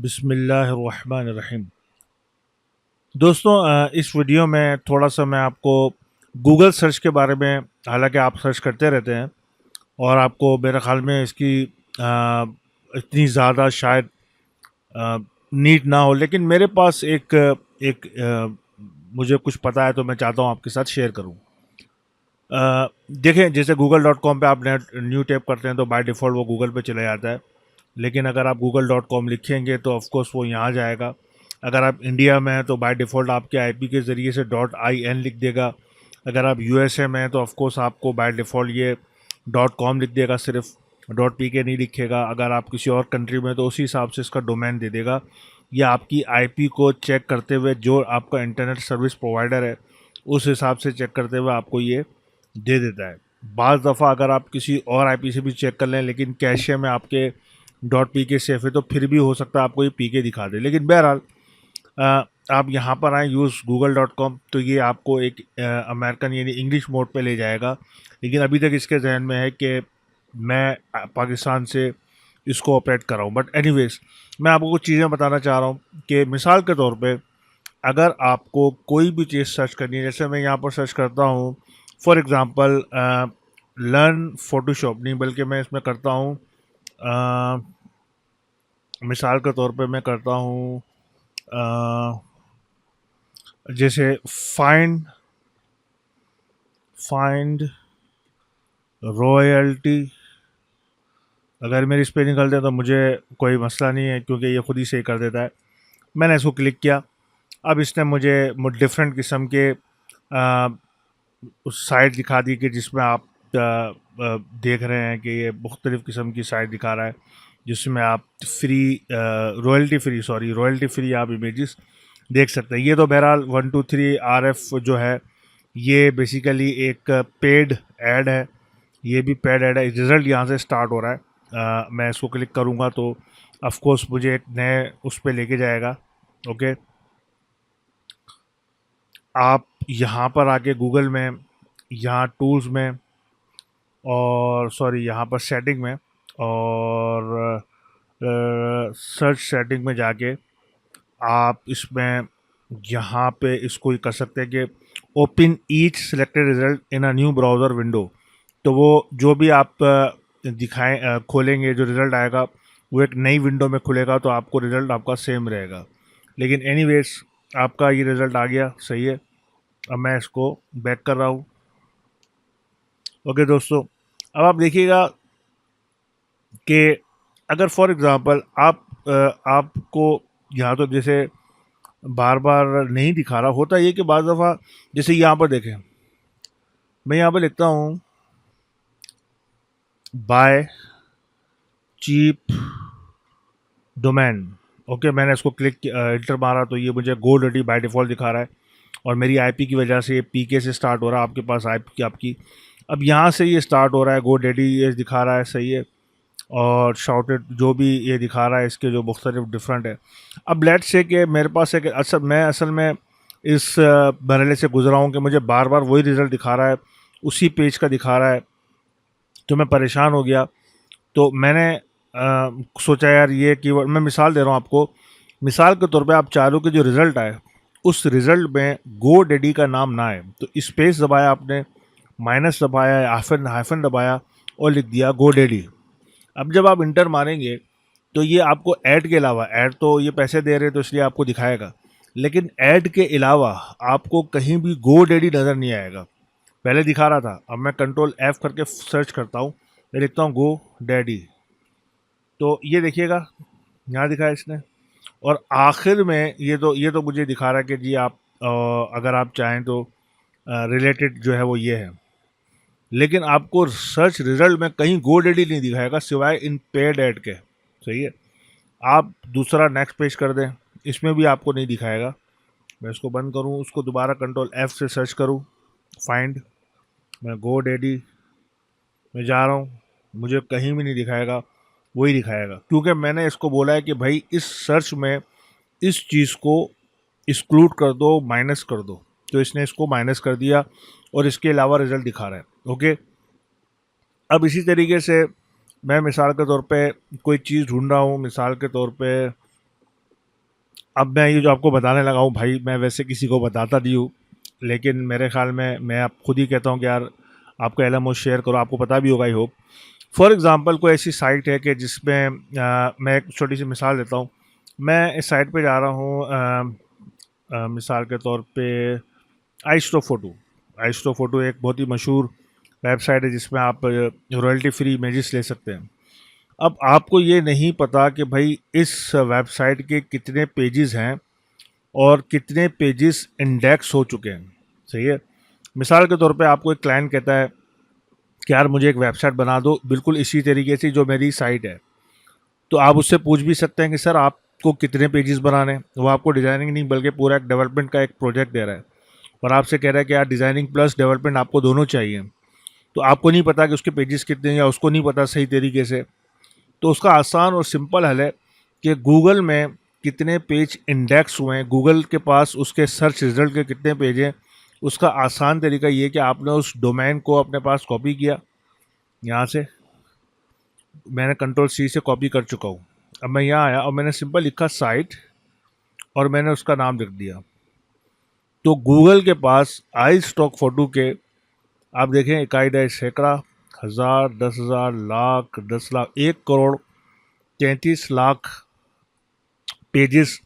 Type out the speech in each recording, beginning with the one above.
बिस्मिल्लाहिर्रहमानिर्रहीम। दोस्तों, इस वीडियो में थोड़ा सा मैं आपको गूगल सर्च के बारे में, हालांकि आप सर्च करते रहते हैं और आपको मेरे ख़्याल में इसकी इतनी ज़्यादा शायद नीड ना हो, लेकिन मेरे पास एक एक मुझे कुछ पता है तो मैं चाहता हूँ आपके साथ शेयर करूँ। देखें, जैसे google.com पे आप नेट न्यू टैप करते हैं तो बाय डिफ़ॉल्ट वो गूगल पे चला जाता है, लेकिन अगर आप google.com लिखेंगे तो ऑफ कोर्स वो यहाँ जाएगा। अगर आप इंडिया में हैं तो बाय डिफ़ॉल्ट आपके आईपी के ज़रिए से .in लिख देगा। अगर आप यूएसए में हैं तो ऑफ कोर्स आपको बाय डिफ़ॉल्ट ये .com लिख देगा, सिर्फ .pk नहीं लिखेगा। अगर आप किसी और कंट्री में हैं तो उसी हिसाब से इसका डोमेन दे देगा। या आपकी आईपी को चेक करते हुए जो आपका इंटरनेट सर्विस प्रोवाइडर है उस हिसाब से चेक करते हुए आपको ये दे देता है। बाज़ दफ़ा अगर आप किसी और आईपी से भी चेक कर लें लेकिन कैशे में आपके .pk सेफ है तो फिर भी हो सकता है आपको ये pk दिखा दे। लेकिन बहरहाल आप यहाँ पर आएँ यूज़ google.com तो ये आपको एक अमेरिकन यानी इंग्लिश मोड पे ले जाएगा। लेकिन अभी तक इसके जहन में है कि मैं पाकिस्तान से इसको ऑपरेट कर रहा हूँ। बट एनीवेज, मैं आपको कुछ चीज़ें बताना चाह रहा हूँ कि मिसाल के तौर पे अगर आपको कोई भी चीज़ सर्च करनी है, जैसे मैं यहाँ पर सर्च करता हूँ फॉर एग्ज़ाम्पल लर्न फ़ोटोशॉप, नहीं बल्कि मैं इसमें करता हूँ मिसाल के तौर पे मैं करता हूँ जैसे फाइंड फाइंड रॉयल्टी। अगर मेरी स्पेलिंग गलत है तो मुझे कोई मसला नहीं है क्योंकि ये खुद ही सही कर देता है। मैंने इसको क्लिक किया। अब इसने मुझे डिफरेंट किस्म के उस साइट दिखा दी कि जिसमें आप देख रहे हैं कि ये मुख्तलिफ़ किस्म की साइट दिखा रहा है जिसमें आप फ्री रॉयल्टी फ्री आप इमेजेस देख सकते हैं। ये तो बहरहाल 123 RF जो है ये बेसिकली एक पेड ऐड है। ये भी पेड ऐड है। रिज़ल्ट यहाँ से स्टार्ट हो रहा है। मैं इसको क्लिक करूँगा तो ऑफ कोर्स मुझे एक नए उस पर लेके जाएगा। ओके, आप यहाँ पर आके गूगल में, यहाँ टूल्स में और सॉरी यहाँ पर सेटिंग में और सर्च सेटिंग में जाके आप इसमें यहाँ पे इसको कर सकते हैं कि open each selected result in a new browser window. तो वो जो भी आप खोलेंगे, जो रिज़ल्ट आएगा वो एक नई विंडो में खुलेगा तो आपको रिज़ल्ट आपका सेम रहेगा। लेकिन एनीवेज, आपका ये रिज़ल्ट आ गया, सही है। अब मैं इसको बैक कर रहा हूँ। ओके दोस्तों, अब आप देखिएगा कि अगर फॉर एग्ज़ाम्पल आपको यहाँ तो जैसे बार बार नहीं दिखा रहा, होता ये कि बाज़ दफ़ा जैसे यहाँ पर देखें, मैं यहाँ पर लिखता हूँ बाय चीप डोमेन। ओके, मैंने इसको क्लिक इंटर मारा तो ये मुझे GoDaddy बाय डिफ़ॉल्ट दिखा रहा है और मेरी आईपी की वजह से ये पीके से स्टार्ट हो रहा है। आपके पास आईपी की आपकी अब यहाँ से ये स्टार्ट हो रहा है। GoDaddy ये दिखा रहा है, सही है। और शाउटेड जो भी ये दिखा रहा है इसके जो मुख्तलिफ डिफरेंट है। अब लेट्स से कि मेरे पास एक असल में इस मरहले से गुजरा हूँ कि मुझे बार बार वही रिज़ल्ट दिखा रहा है, उसी पेज का दिखा रहा है, तो मैं परेशान हो गया। तो मैंने सोचा यार ये कीवर्ड, मैं मिसाल दे रहा हूँ आपको। मिसाल के तौर पे आप चाह रहे हो कि जो रिज़ल्ट आए उस रिज़ल्ट में GoDaddy का नाम ना आए, तो स्पेस दबाया आपने, माइनस दबाया, हाइफन हाइफन दबाया और लिख दिया GoDaddy। अब जब आप इंटर मारेंगे तो ये आपको ऐड के अलावा, ऐड तो ये पैसे दे रहे हैं तो इसलिए आपको दिखाएगा, लेकिन ऐड के अलावा आपको कहीं भी GoDaddy नज़र नहीं आएगा। पहले दिखा रहा था, अब मैं कंट्रोल F करके सर्च करता हूँ, मैं लिखता हूँ GoDaddy, तो ये देखिएगा यहाँ दिखाया इसने। और आखिर में ये तो मुझे दिखा रहा है कि जी आप अगर आप चाहें तो रिलेटेड जो है वो ये है, लेकिन आपको सर्च रिजल्ट में कहीं GoDaddy नहीं दिखाएगा सिवाय इन पेड ऐड के, सही है। आप दूसरा नेक्स्ट पेज कर दें, इसमें भी आपको नहीं दिखाएगा। मैं इसको बंद करूं, उसको दोबारा कंट्रोल F से सर्च करूं, फाइंड, मैं GoDaddy में जा रहा हूं, मुझे कहीं भी नहीं दिखाएगा, वही दिखाएगा क्योंकि मैंने इसको बोला है कि भाई इस सर्च में इस चीज़ को एक्सक्लूड कर दो, माइनस कर दो, तो इसने इसको माइनस कर दिया और इसके अलावा रिजल्ट दिखा रहा है। ओके, अब इसी तरीके से मैं मिसाल के तौर पे कोई चीज़ ढूंढ रहा हूँ, मिसाल के तौर पे अब मैं ये जो आपको बताने लगा हूँ भाई, मैं वैसे किसी को बताता नहीं हूँ, लेकिन मेरे ख्याल में मैं आप खुद ही कहता हूँ कि यार आपका एलएमओ शेयर करो, आपको पता भी होगा आई होप। फॉर एग्जांपल कोई ऐसी साइट है कि जिसमें मैं एक छोटी सी मिसाल देता हूँ। मैं इस साइट पे जा रहा हूँ, मिसाल के तौर पे आइस्टो फोटो। आइस्टो फोटो एक बहुत ही मशहूर वेबसाइट है जिसमें आप रॉयल्टी फ्री इमेजेस ले सकते हैं। अब आपको ये नहीं पता कि भाई इस वेबसाइट के कितने पेजेस हैं और कितने पेजेस इंडेक्स हो चुके हैं। सही है। मिसाल के तौर पे आपको एक क्लाइंट कहता है कि यार मुझे एक वेबसाइट बना दो बिल्कुल इसी तरीके से जो मेरी साइट है। तो आप उससे पूछ भी सकते हैं कि सर आपको कितने पेजेस बनाने हैं। वो आपको डिज़ाइनिंग नहीं बल्कि पूरा एक डेवलपमेंट का एक प्रोजेक्ट दे रहा है और आपसे कह रहा है कि यार डिज़ाइनिंग प्लस डेवलपमेंट आपको दोनों चाहिए। तो आपको नहीं पता कि उसके पेजेस कितने हैं या उसको नहीं पता सही तरीके से। तो उसका आसान और सिंपल हल है कि गूगल में कितने पेज इंडेक्स हुए हैं, गूगल के पास उसके सर्च रिजल्ट के कितने पेज हैं। उसका आसान तरीका ये है कि आपने उस डोमेन को अपने पास कॉपी किया। यहाँ से मैंने कंट्रोल सी से कॉपी कर चुका हूँ। अब मैं यहाँ आया और मैंने सिंपल लिखा साइट और मैंने उसका नाम लिख दिया। तो गूगल के पास आई स्टॉक फोटो के आप देखें इकाई दर सैकड़ा, हज़ार, 10,000, लाख, 10 लाख, 1 करोड़, 33 लाख पेजेस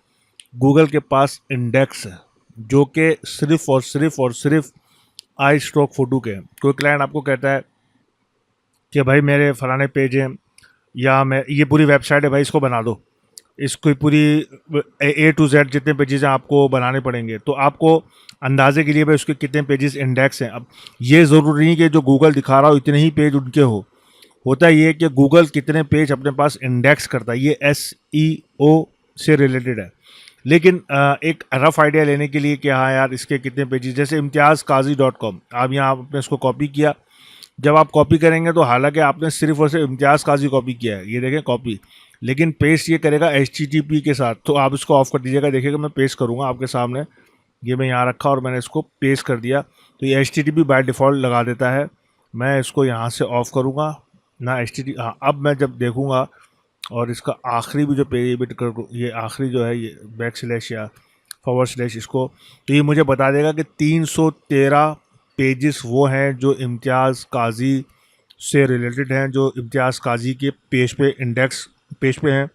गूगल के पास इंडेक्स है, जो कि सिर्फ आई स्टॉक फोटो के हैं। कोई क्लाइंट आपको कहता है कि भाई मेरे फलाने पेज हैं या मैं ये पूरी वेबसाइट है भाई इसको बना दो, इसको पूरी ए टू जेड जितने पेजेस हैं आपको बनाने पड़ेंगे। तो आपको अंदाजे के लिए भाई उसके कितने पेजेस इंडेक्स हैं। अब ये ज़रूरी नहीं कि जो गूगल दिखा रहा हो इतने ही पेज उनके हो। होता ये है कि गूगल कितने पेज अपने पास इंडेक्स करता है, ये SEO से रिलेटेड है। लेकिन एक रफ आइडिया लेने के लिए कि हाँ यार इसके कितने पेजेस, जैसे imtiazkazi.com, आप यहाँ आपने इसको कॉपी किया। जब आप कॉपी करेंगे तो हालांकि आपने सिर्फ और सिर्फ इम्तियाज़ काजी कॉपी किया है, ये देखें कॉपी, लेकिन पेस्ट ये करेगा HTTP के साथ। तो आप इसको ऑफ कर दीजिएगा, देखिएगा मैं पेस्ट करूँगा आपके सामने। ये मैं यहाँ रखा और मैंने इसको पेस्ट कर दिया तो ये HTTP बाय डिफ़ॉल्ट लगा देता है। मैं इसको यहाँ से ऑफ करूँगा ना HTTP। हाँ, अब मैं जब देखूँगा और इसका आखिरी भी जो पेज बिट कर, ये आखिरी जो है ये बैक स्लैश या फॉरवर्ड स्लैश इसको, तो ये मुझे बता देगा कि 313 पेजेस वो हैं जो इम्तियाज़ काजी से रिलेटेड हैं, जो इम्तियाज़ काजी के पेज पे इंडेक्स पेज पे हैं,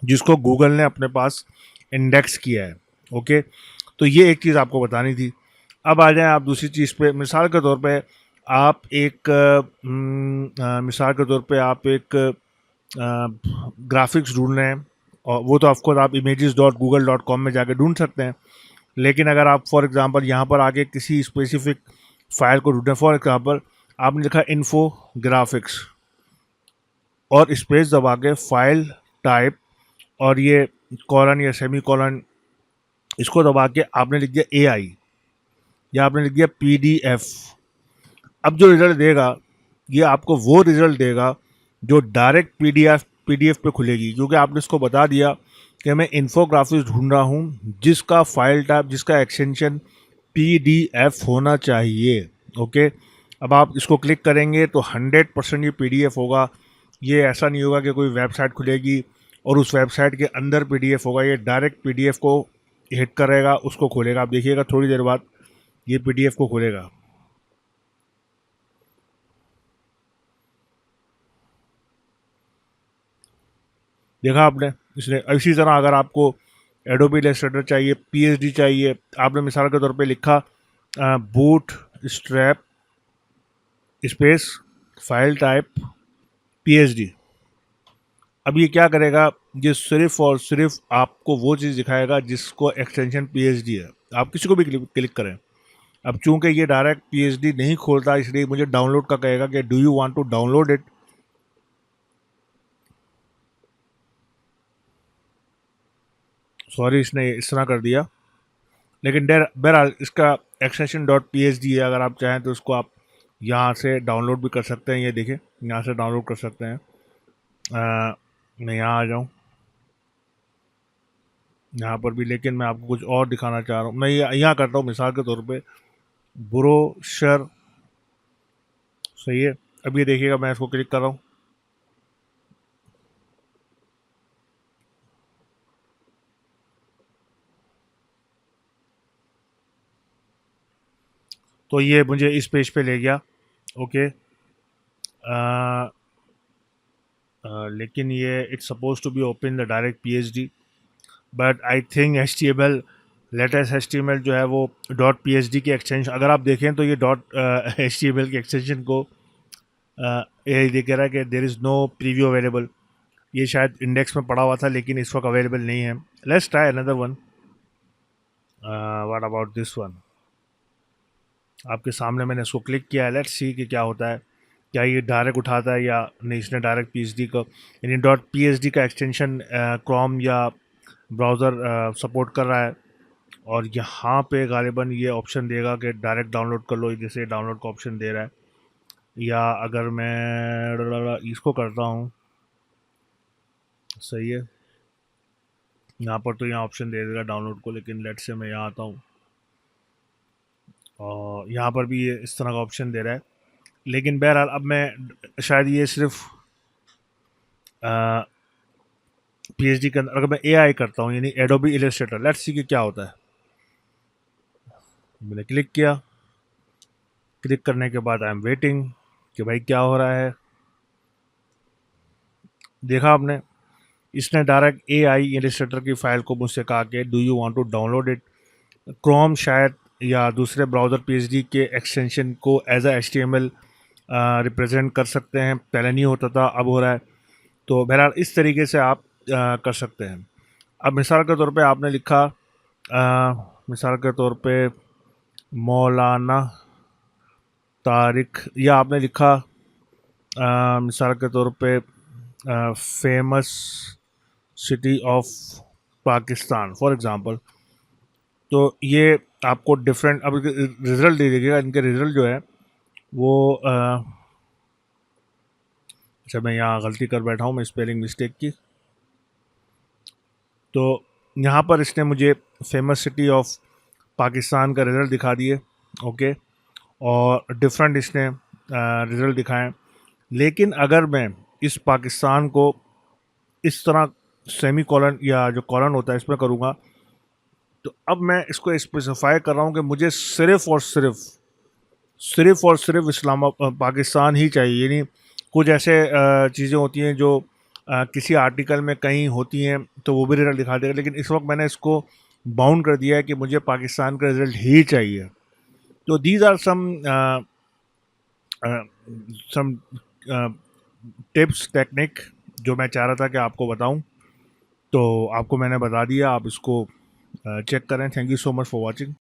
जिसको गूगल ने अपने पास इंडेक्स किया है। ओके, तो ये एक चीज़ आपको बतानी थी। अब आ जाएं आप दूसरी चीज़ पे। मिसाल के तौर पे आप एक मिसाल के तौर पे आप एक ग्राफिक्स ढूंढ रहे हैं, और वो तो ऑफकोर्स आप images.google.com में जाके ढूंढ सकते हैं। लेकिन अगर आप फॉर एग्जांपल यहाँ पर आके किसी स्पेसिफिक फाइल को ढूंढें, फॉर एग्जांपल आपने लिखा इन्फो ग्राफिक्स और स्पेस दबा के फाइल टाइप और ये कॉलन या सेमी कॉलन इसको दबा के आपने लिख दिया AI या आपने लिख दिया PDF। अब जो रिजल्ट देगा ये आपको वो रिजल्ट देगा जो डायरेक्ट PDF पे खुलेगी, क्योंकि आपने इसको बता दिया कि मैं इन्फोग्राफिक्स ढूंढ रहा हूँ जिसका फाइल टाइप, जिसका एक्सटेंशन PDF होना चाहिए। ओके, अब आप इसको क्लिक करेंगे तो 100% ये PDF होगा। ये ऐसा नहीं होगा कि कोई वेबसाइट खुलेगी और उस वेबसाइट के अंदर PDF होगा, ये डायरेक्ट PDF को हिट करेगा, उसको खोलेगा। आप देखिएगा थोड़ी देर बाद ये PDF को खोलेगा। देखा आपने इसने। इसी तरह अगर आपको एडोबी इलस्ट्रेटर चाहिए, PSD चाहिए, आपने मिसाल के तौर पे लिखा boot strap space file type PSD। अब ये क्या करेगा, ये सिर्फ और सिर्फ आपको वो चीज़ दिखाएगा जिसको एक्सटेंशन PSD है। आप किसी को भी क्लिक करें। अब चूंकि ये डायरेक्ट PSD नहीं खोलता, इसलिए मुझे डाउनलोड का कहेगा कि do you want to download it. Sorry इसने इस तरह कर दिया, लेकिन बहरहाल इसका एक्सटेंशन .psd है। अगर आप चाहें तो उसको आप यहाँ से डाउनलोड भी कर सकते हैं। ये देखें यहाँ से डाउनलोड कर सकते हैं। मैं यहाँ आ जाऊँ यहाँ पर भी, लेकिन मैं आपको कुछ और दिखाना चाह रहा हूँ। मैं यहाँ करता हूँ मिसाल के तौर पे ब्रोशर। सही है। अब ये देखिएगा मैं इसको क्लिक कर रहा हूँ। तो ये मुझे इस पेज पे ले गया। ओके, लेकिन ये it's suppose to be open the direct PhD, but I think HTML, latest HTML जो है वो डॉट पीएचडी की एक्सटेंशन, अगर आप देखें तो ये डॉट एचटीएमएल की एक्सटेंशन को ये दिख रहा है कि there is no preview available. ये शायद इंडेक्स में पड़ा हुआ था लेकिन इस वक्त अवेलेबल नहीं है। Let's try another one. What about this one? आपके सामने मैंने इसको क्लिक किया है, लेट्स सी कि क्या होता है, क्या ये डायरेक्ट उठाता है या नहीं। इसने डायरेक्ट पीएचडी को, यानी डॉट पीएचडी का एक्सटेंशन क्रोम या ब्राउज़र सपोर्ट कर रहा है, और यहाँ पे गालिबन ये ऑप्शन देगा कि डायरेक्ट डाउनलोड कर लो, जैसे डाउनलोड का ऑप्शन दे रहा है। या अगर मैं इसको करता हूँ, सही है, यहाँ पर तो यहाँ ऑप्शन दे देगा डाउनलोड को, लेकिन लेट से मैं यहाँ आता हूँ और यहाँ पर भी ये इस तरह का ऑप्शन दे रहा है। लेकिन बहरहाल अब मैं शायद ये सिर्फ पीएचडी के अंदर, अगर मैं एआई करता हूँ यानी एडोबी इलस्ट्रेटर, लेट्स सी कि क्या होता है। मैंने क्लिक किया, क्लिक करने के बाद आई एम वेटिंग कि भाई क्या हो रहा है। देखा आपने, इसने डायरेक्ट एआई इलस्ट्रेटर की फ़ाइल को मुझसे कहा कि do you want to download it. Chrome शायद या दूसरे ब्राउज़र पीएचडी के एक्सटेंशन को एज अ एचटीएमएल रिप्रेजेंट कर सकते हैं, पहले नहीं होता था, अब हो रहा है। तो बहरहाल इस तरीके से आप कर सकते हैं। अब मिसाल के तौर पे आपने लिखा, मिसाल के तौर पे मौलाना तारिक, या आपने लिखा मिसाल के तौर पे famous city of Pakistan for example, तो ये आपको डिफरेंट अब रिज़ल्ट दे देगा। इनके रिज़ल्ट जो है वो अच्छा, मैं यहाँ गलती कर बैठा हूँ, मैं स्पेलिंग मिस्टेक की। तो यहाँ पर इसने मुझे फेमस सिटी ऑफ पाकिस्तान का रिज़ल्ट दिखा दिए। ओके, और डिफरेंट इसने रिज़ल्ट दिखाएं। लेकिन अगर मैं इस पाकिस्तान को इस तरह सेमी कॉलन या जो कॉलन होता है इसमें करूँगा, तो अब मैं इसको स्पेसिफाई कर रहा हूँ कि मुझे सिर्फ और सिर्फ पाकिस्तान ही चाहिए। यानी कुछ ऐसे चीज़ें होती हैं जो किसी आर्टिकल में कहीं होती हैं तो वो भी रिजल्ट दिखा देगा, लेकिन इस वक्त मैंने इसको बाउंड कर दिया है कि मुझे पाकिस्तान का रिजल्ट ही चाहिए। तो these are some tips technique जो मैं चाह रहा था कि आपको बताऊं, तो आपको मैंने बता दिया। आप इसको चेक करें। Thank you so much for watching.